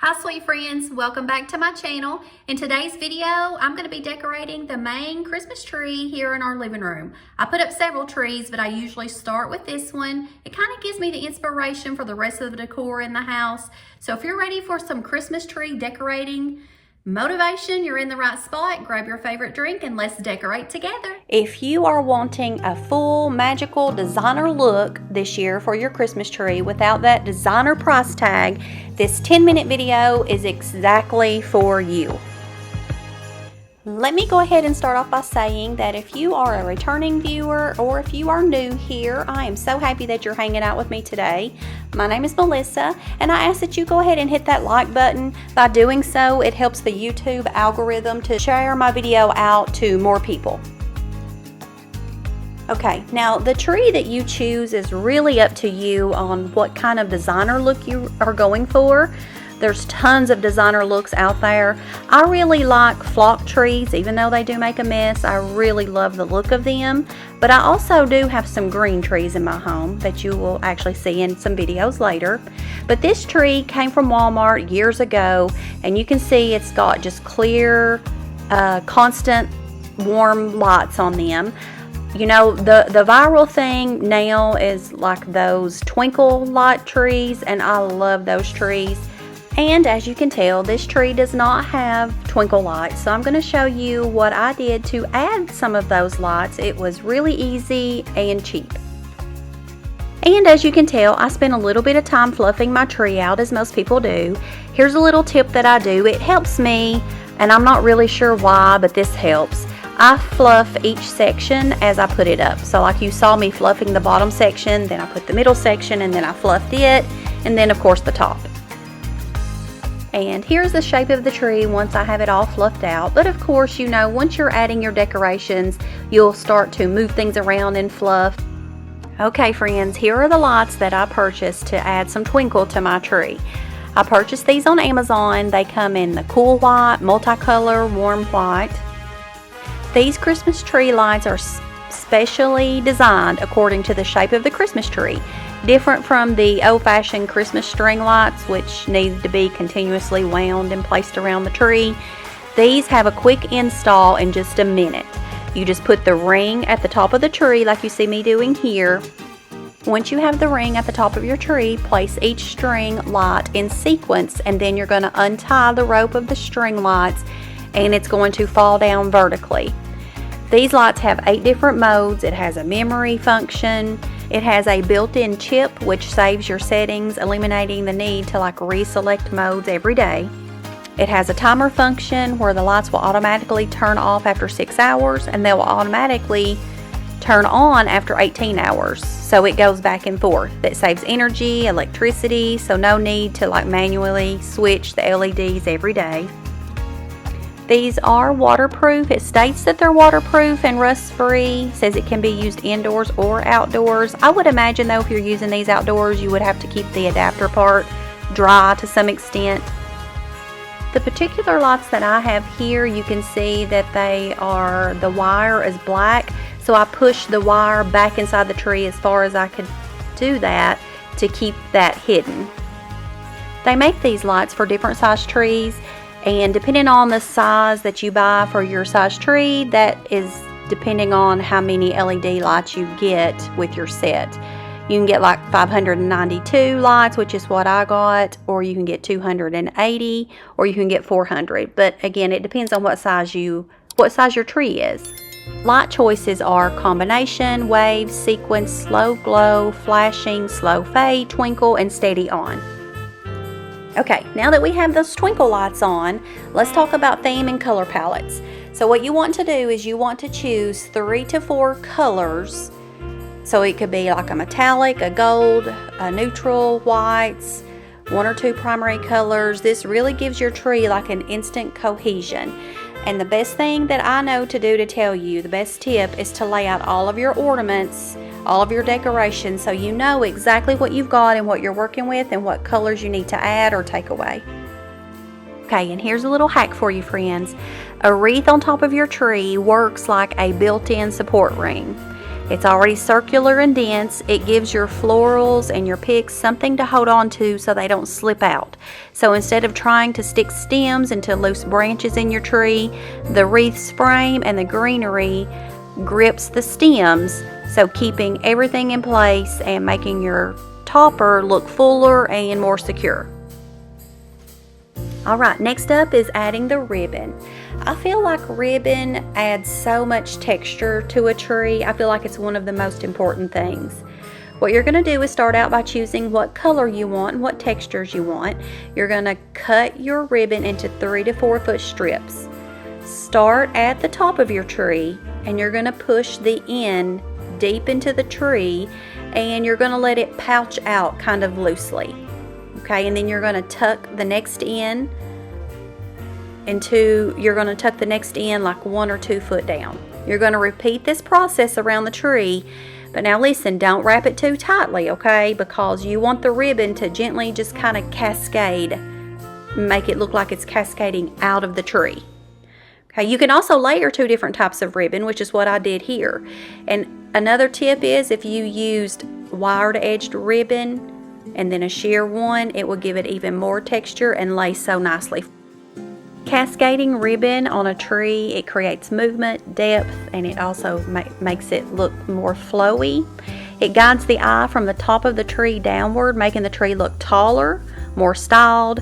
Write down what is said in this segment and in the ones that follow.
Hi sweet friends, welcome back to my channel. In today's video, I'm going to be decorating the main Christmas tree here in our living room. I put up several trees, but I usually start with this one. It kind of gives me the inspiration for the rest of the decor in the house. So if you're ready for some Christmas tree decorating motivation, you're in the right spot. Grab your favorite drink and let's decorate together. If you are wanting a full magical designer look this year for your Christmas tree without that designer price tag, this 10-minute video is exactly for you. Let me go ahead and start off by saying that if you are a returning viewer or if you are new here, I am so happy that you're hanging out with me today. My name is Melissa, and I ask that you go ahead and hit that like button. By doing so, it helps the YouTube algorithm to share my video out to more people. Okay, now the tree that you choose is really up to you on what kind of designer look you are going for. There's tons of designer looks out there. I really like flock trees, even though they do make a mess. I really love the look of them. But I also do have some green trees in my home that you will actually see in some videos later. But this tree came from Walmart years ago, and you can see it's got just clear, constant, warm lights on them. You know, the viral thing now is like those twinkle light trees, and I love those trees. And as you can tell, this tree does not have twinkle lights, so I'm going to show you what I did to add some of those lights. It was really easy and cheap. And as you can tell, I spent a little bit of time fluffing my tree out, as most people do. Here's a little tip that I do. It helps me, and I'm not really sure why, but this helps. I fluff each section as I put it up. So like you saw me fluffing the bottom section, then I put the middle section, and then I fluffed it, and then of course the top. And here's the shape of the tree once I have it all fluffed out. But of course, you know, once you're adding your decorations, you'll start to move things around and fluff. Okay friends, here are the lights that I purchased to add some twinkle to my tree. I purchased these on Amazon. They come in the cool white, multicolor, warm white. These Christmas tree lights are specially designed according to the shape of the Christmas tree. Different from the old-fashioned Christmas string lights, which need to be continuously wound and placed around the tree. These have a quick install in just a minute. You just put the ring at the top of the tree like you see me doing here. Once you have the ring at the top of your tree, place each string light in sequence, and then you're going to untie the rope of the string lights, and it's going to fall down vertically. These lights have 8 different modes. It has a memory function. It has a built-in chip which saves your settings, eliminating the need to like reselect modes every day. It has a timer function where the lights will automatically turn off after 6 hours, and they will automatically turn on after 18 hours. So it goes back and forth. That saves energy, electricity, so no need to like manually switch the LEDs every day. These are waterproof. It states that they're waterproof and rust-free. Says it can be used indoors or outdoors. I would imagine though if you're using these outdoors, you would have to keep the adapter part dry to some extent. The particular lights that I have here, you can see that the wire is black. So I pushed the wire back inside the tree as far as I could do that to keep that hidden. They make these lights for different size trees. And depending on the size that you buy for your size tree, that is depending on how many LED lights you get with your set. You can get like 592 lights, which is what I got, or you can get 280, or you can get 400. But again, it depends on what size your tree is. Light choices are combination, wave, sequence, slow glow, flashing, slow fade, twinkle, and steady on. Okay, now that we have those twinkle lights on, let's talk about theme and color palettes. So what you want to do is you want to choose 3 to 4 colors. So it could be like a metallic, a gold, a neutral, whites, 1 or 2 primary colors. This really gives your tree like an instant cohesion. And the best thing that I know to do to tell you, the best tip, is to lay out all of your ornaments, all of your decorations, so you know exactly what you've got and what you're working with and what colors you need to add or take away. Okay, and here's a little hack for you friends. A wreath on top of your tree works like a built-in support ring. It's already circular and dense. It gives your florals and your picks something to hold on to so they don't slip out. So instead of trying to stick stems into loose branches in your tree, the wreath's frame and the greenery grips the stems, so keeping everything in place and making your topper look fuller and more secure. Alright, next up is adding the ribbon. I feel like ribbon adds so much texture to a tree. I feel like it's one of the most important things. What you're going to do is start out by choosing what color you want and what textures you want. You're going to cut your ribbon into 3 to 4 foot strips. Start at the top of your tree and you're going to push the end deep into the tree and you're going to let it pouch out kind of loosely. Okay, and then you're going to tuck the next end like 1 or 2 foot down. You're going to repeat this process around the tree, but now listen, don't wrap it too tightly, okay, because you want the ribbon to gently just kind of cascade, make it look like it's cascading out of the tree. Okay, you can also layer 2 different types of ribbon, which is what I did here. And another tip is if you used wired edged ribbon and then a sheer one, it will give it even more texture and lay so nicely. Cascading ribbon on a tree, it creates movement, depth, and it also makes it look more flowy. It guides the eye from the top of the tree downward, making the tree look taller, more styled.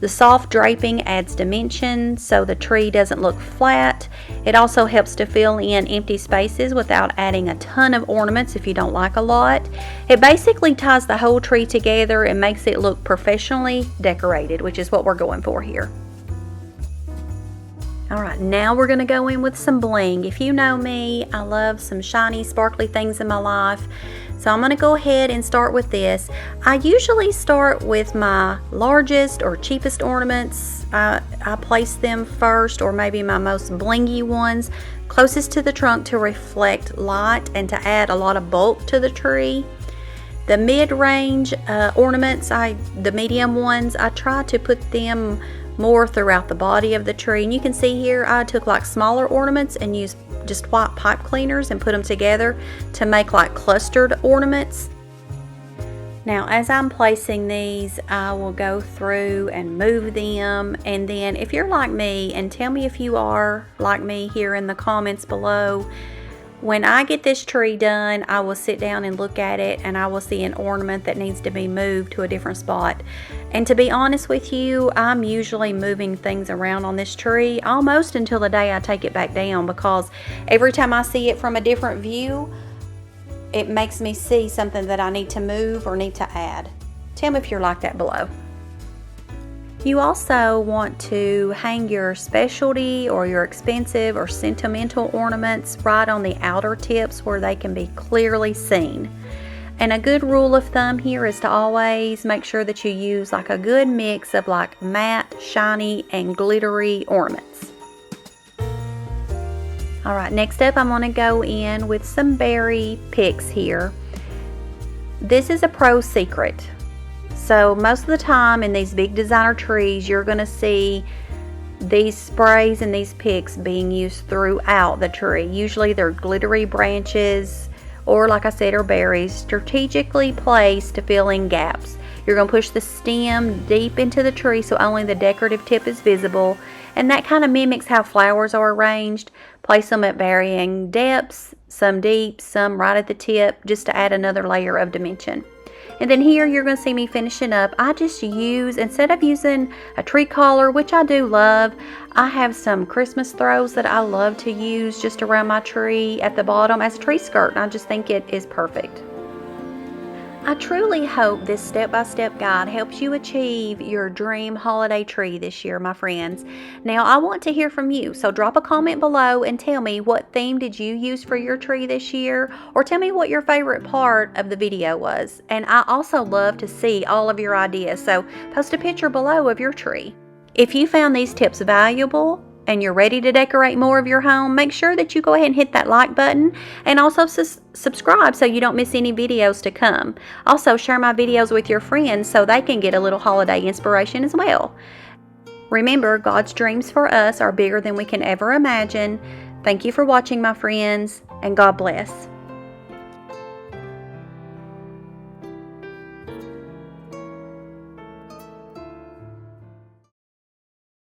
The soft draping adds dimension so the tree doesn't look flat. It also helps to fill in empty spaces without adding a ton of ornaments if you don't like a lot. It basically ties the whole tree together and makes it look professionally decorated, which is what we're going for here. Alright, now we're going to go in with some bling. If you know me, I love some shiny, sparkly things in my life. So I'm going to go ahead and start with this. I usually start with my largest or cheapest ornaments. I place them first, or maybe my most blingy ones closest to the trunk to reflect light and to add a lot of bulk to the tree. The mid-range ornaments, the medium ones, I try to put them more throughout the body of the tree. And you can see here I took like smaller ornaments and used just white pipe cleaners and put them together to make like clustered ornaments. Now as I'm placing these, I will go through and move them, and then if you're like me, and tell me if you are like me here in the comments below, when I get this tree done, I will sit down and look at it and I will see an ornament that needs to be moved to a different spot. And to be honest with you, I'm usually moving things around on this tree almost until the day I take it back down, because every time I see it from a different view, it makes me see something that I need to move or need to add. Tell me if you're like that below. You also want to hang your specialty or your expensive or sentimental ornaments right on the outer tips where they can be clearly seen. And a good rule of thumb here is to always make sure that you use like a good mix of like matte, shiny, and glittery ornaments. Alright, next up I'm going to go in with some berry picks here. This is a pro secret. So most of the time in these big designer trees, you're going to see these sprays and these picks being used throughout the tree. Usually they're glittery branches, or like I said, are berries strategically placed to fill in gaps. You're going to push the stem deep into the tree so only the decorative tip is visible, and that kind of mimics how flowers are arranged. Place them at varying depths, some deep, some right at the tip, just to add another layer of dimension. And then here you're going to see me finishing up. I just use, instead of using a tree collar, which I do love, I have some Christmas throws that I love to use just around my tree at the bottom as a tree skirt, and I just think it is perfect. I truly hope this step-by-step guide helps you achieve your dream holiday tree this year, my friends. Now, I want to hear from you, so drop a comment below and tell me what theme did you use for your tree this year, or tell me what your favorite part of the video was. And I also love to see all of your ideas, so post a picture below of your tree. If you found these tips valuable and you're ready to decorate more of your home, make sure that you go ahead and hit that like button, and also subscribe so you don't miss any videos to come. Also, share my videos with your friends so they can get a little holiday inspiration as well. Remember, God's dreams for us are bigger than we can ever imagine. Thank you for watching, my friends, and God bless.